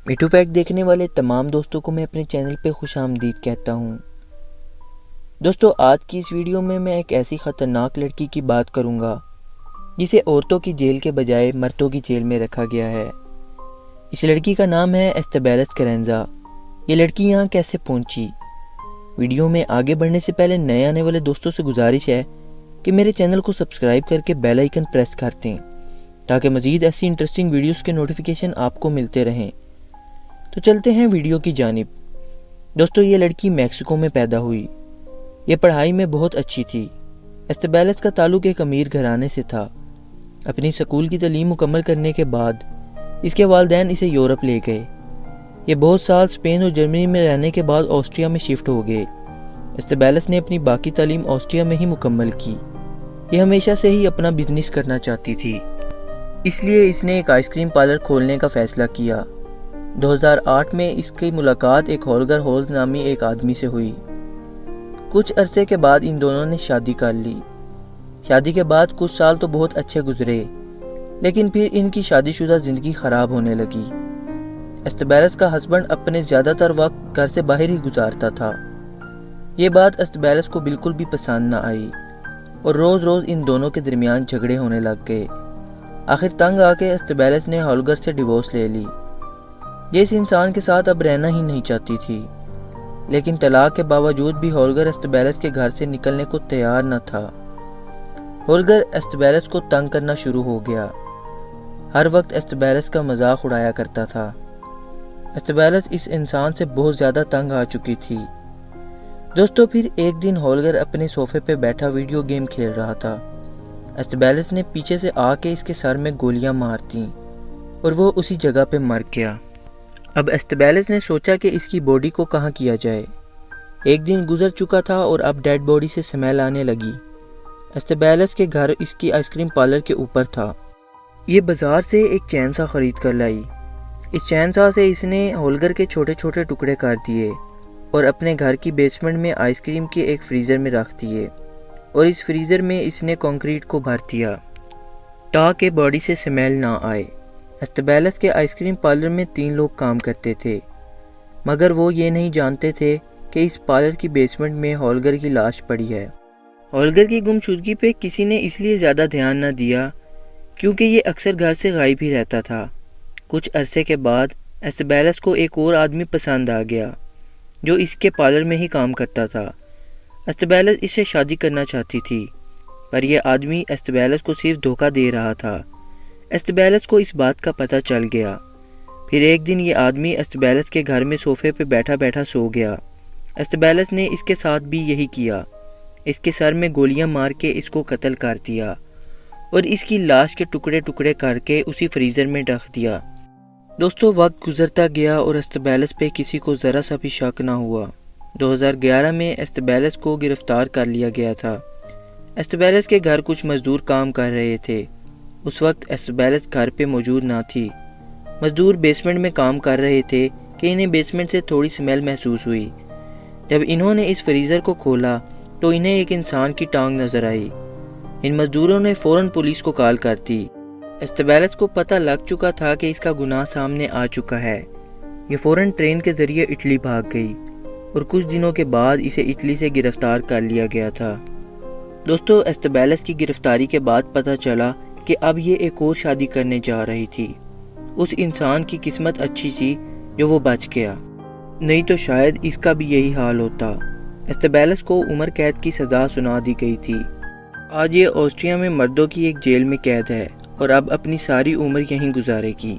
میٹھو fact دیکھنے والے تمام دوستوں کو میں اپنے چینل پہ خوش آمدید کہتا ہوں۔ دوستو، آج کی اس ویڈیو میں ایک ایسی خطرناک لڑکی کی بات کروں گا جسے عورتوں کی جیل کے بجائے مردوں کی جیل میں رکھا گیا ہے۔ اس لڑکی کا نام ہے ایستبیلس کارینزا۔ یہ لڑکی یہاں کیسے پہنچی؟ ویڈیو میں آگے بڑھنے سے پہلے نئے آنے والے دوستوں سے گزارش ہے کہ میرے چینل کو سبسکرائب کر کے بیل آئیکن پریس کر دیں تاکہ مزید ایسی انٹرسٹنگ ویڈیوز کے نوٹیفیکیشن آپ کو ملتے رہیں۔ تو چلتے ہیں ویڈیو کی جانب۔ دوستو، یہ لڑکی میکسیکو میں پیدا ہوئی۔ یہ پڑھائی میں بہت اچھی تھی۔ ایستبیلس کا تعلق ایک امیر گھرانے سے تھا۔ اپنی سکول کی تعلیم مکمل کرنے کے بعد اس کے والدین اسے یورپ لے گئے۔ یہ بہت سال اسپین اور جرمنی میں رہنے کے بعد آسٹریا میں شفٹ ہو گئے۔ ایستبیلس نے اپنی باقی تعلیم آسٹریا میں ہی مکمل کی۔ یہ ہمیشہ سے ہی اپنا بزنس کرنا چاہتی تھی، اس لیے اس نے ایک آئس کریم پارلر کھولنے کا فیصلہ کیا۔ 2008 میں اس کی ملاقات ایک ہولگر ہولز نامی ایک آدمی سے ہوئی۔ کچھ عرصے کے بعد ان دونوں نے شادی کر لی۔ شادی کے بعد کچھ سال تو بہت اچھے گزرے، لیکن پھر ان کی شادی شدہ زندگی خراب ہونے لگی۔ ایستبیلس کا ہسبینڈ اپنے زیادہ تر وقت گھر سے باہر ہی گزارتا تھا۔ یہ بات ایستبیلس کو بالکل بھی پسند نہ آئی اور روز روز ان دونوں کے درمیان جھگڑے ہونے لگ گئے۔ آخر تنگ آ کے ایستبیلس نے ہولگر سے ڈیورس لے لی۔ یہ اس انسان کے ساتھ اب رہنا ہی نہیں چاہتی تھی، لیکن طلاق کے باوجود بھی ہولگر ایستبیلس کے گھر سے نکلنے کو تیار نہ تھا۔ ہولگر ایستبیلس کو تنگ کرنا شروع ہو گیا۔ ہر وقت ایستبیلس کا مذاق اڑایا کرتا تھا۔ ایستبیلس اس انسان سے بہت زیادہ تنگ آ چکی تھی۔ دوستو، پھر ایک دن ہولگر اپنے صوفے پہ بیٹھا ویڈیو گیم کھیل رہا تھا۔ ایستبیلس نے پیچھے سے آ کے اس کے سر میں گولیاں مار دیں اور وہ اسی جگہ پہ مر گیا۔ اب ایستبیلس نے سوچا کہ اس کی باڈی کو کہاں کیا جائے۔ ایک دن گزر چکا تھا اور اب ڈیڈ باڈی سے سمیل آنے لگی۔ ایستبیلس کے گھر اس کی آئس کریم پارلر کے اوپر تھا۔ یہ بازار سے ایک چین سا خرید کر لائی۔ اس چین سا سے اس نے ہولگر کے چھوٹے چھوٹے ٹکڑے کر دیے اور اپنے گھر کی بیسمنٹ میں آئس کریم کے ایک فریزر میں رکھ دیے اور اس فریزر میں اس نے کنکریٹ کو بھر دیا تاکہ باڈی سے سمیل نہ آئے۔ ایستبیلس کے آئس کریم پارلر میں 3 لوگ کام کرتے تھے، مگر وہ یہ نہیں جانتے تھے کہ اس پارلر کی بیسمنٹ میں ہولگر کی لاش پڑی ہے۔ ہولگر کی گمشدگی پہ کسی نے اس لیے زیادہ دھیان نہ دیا کیونکہ یہ اکثر گھر سے غائب ہی رہتا تھا۔ کچھ عرصے کے بعد ایستبیلس کو ایک اور آدمی پسند آ گیا جو اس کے پارلر میں ہی کام کرتا تھا۔ ایستبیلس اس سے شادی کرنا چاہتی تھی، پر یہ آدمی ایستبیلس کو صرف دھوکہ دے رہا تھا۔ ایستبیلس کو اس بات کا پتہ چل گیا۔ پھر ایک دن یہ آدمی ایستبیلس کے گھر میں صوفے پہ بیٹھا بیٹھا سو گیا۔ ایستبیلس نے اس کے ساتھ بھی یہی کیا۔ اس کے سر میں گولیاں مار کے اس کو قتل کر دیا اور اس کی لاش کے ٹکڑے ٹکڑے کر کے اسی فریزر میں رکھ دیا۔ دوستو، وقت گزرتا گیا اور ایستبیلس پہ کسی کو ذرا سا بھی شک نہ ہوا۔ 2011 میں ایستبیلس کو گرفتار کر لیا گیا تھا۔ ایستبیلس کے گھر کچھ مزدور کام کر رہے تھے۔ اس وقت ایستبیلس گھر پہ موجود نہ تھی۔ مزدور بیسمنٹ میں کام کر رہے تھے کہ انہیں بیسمنٹ سے تھوڑی سمیل محسوس ہوئی۔ جب انہوں نے اس فریزر کو کھولا تو انہیں ایک انسان کی ٹانگ نظر آئی۔ ان مزدوروں نے فوراً پولیس کو کال کر دی۔ ایستبیلس کو پتہ لگ چکا تھا کہ اس کا گناہ سامنے آ چکا ہے۔ یہ فوراً ٹرین کے ذریعے اٹلی بھاگ گئی اور کچھ دنوں کے بعد اسے اٹلی سے گرفتار کر لیا گیا تھا۔ دوستو، ایستبیلس کی گرفتاری کے بعد پتہ چلا کہ اب یہ ایک اور شادی کرنے جا رہی تھی۔ اس انسان کی قسمت اچھی تھی جو وہ بچ گیا، نہیں تو شاید اس کا بھی یہی حال ہوتا۔ ایستبیلس کو عمر قید کی سزا سنا دی گئی تھی۔ آج یہ آسٹریا میں مردوں کی ایک جیل میں قید ہے اور اب اپنی ساری عمر یہیں گزارے گی۔